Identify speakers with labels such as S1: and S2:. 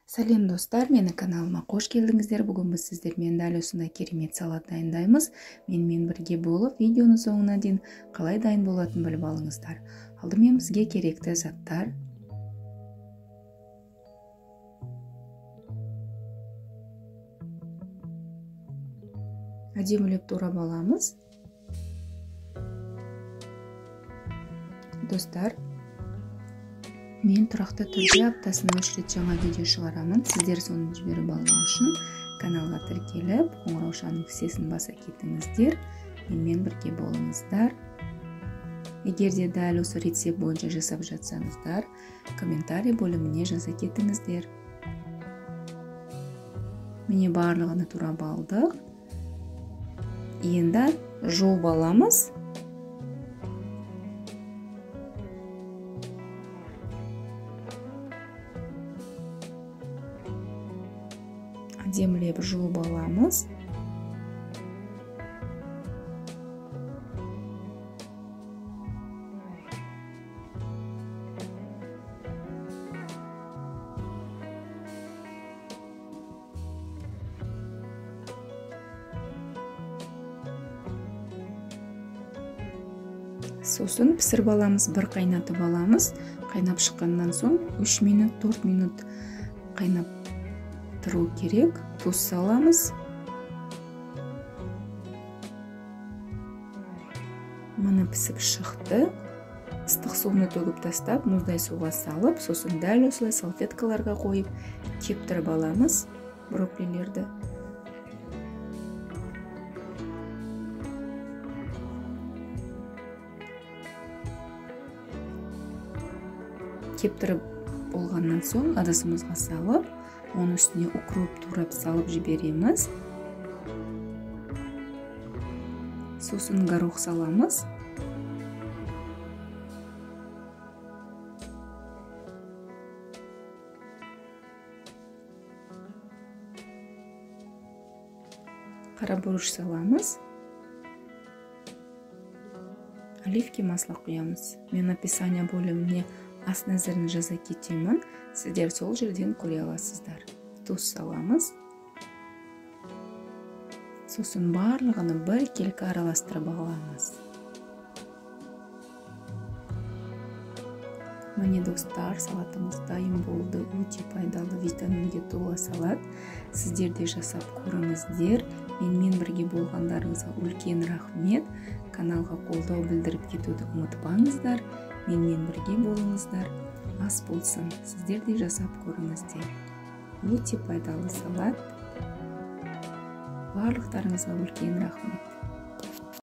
S1: Сәлем достар, мені каналыма қош келдіңіздер. Бүгін біз сіздермен дәл осындай керемет салат дайындаймыз. Менімен бірге болып, видеоның соңына дейін қалай дайын болатынын біліп алыңыздар. Алдымен бізге керекті заттар: әдемілеп турап аламыз. Достар, мен тұрақты түрде аптасына 3 рет жаңа видео шығарамын. Сіздер соны жіберіп алған үшін каналға тіркеліп, қоңыраушаның кісесін баса кетіңіздер. Менімен бірге болыңыздар. Егер де дәл осы рецепт бойынша жасап жатсаңыздар, комментарий бөліміне жаза кетіңіздер. Міне барлығын турап алдық. Енді жуып аламыз. Әдемілеп жуып аламыз. Сосын пісіріп аламыз, бір қайнатып аламыз. Қайнап шыққаннан соң 3 минут, 4 минут қайнап тұру керек. Тұз саламыз. Мына пісіп шықты. Ыстық суны төгіп тастап, мұздай суға салып, сосын дәл осылай салфеткаларға қойып, кептіріп аламыз брокколилерді. Кептіріп болғаннан соң ыдысымызға салып, оның үстіне укроп турап салып жібереміз. Сосын горох саламыз. Қарабұрыш саламыз. Оливки масло құямыз. Мен описание бөліміне ас нәзірін жаза кетемін. Сіздер сол жерден көре аласыздар. Тұз саламыз. Сосын барлығыны бір келкі араластырып аламыз. Міне достар, салатымыз дайын болды. Өте пайдалы, витаминге толы салат. Сіздер де жасап көріңіздер. Менімен бірге болғандарыңызға үлкен рахмет. Каналға қолдау білдіріп кетуді ұмытпаңыздар. Менімен бірге болыңыздар. Ас болсын, сіздер де жасап көріңіздер. Өте пайдалы салат. Барлықтарыңызға үлкен рахмет.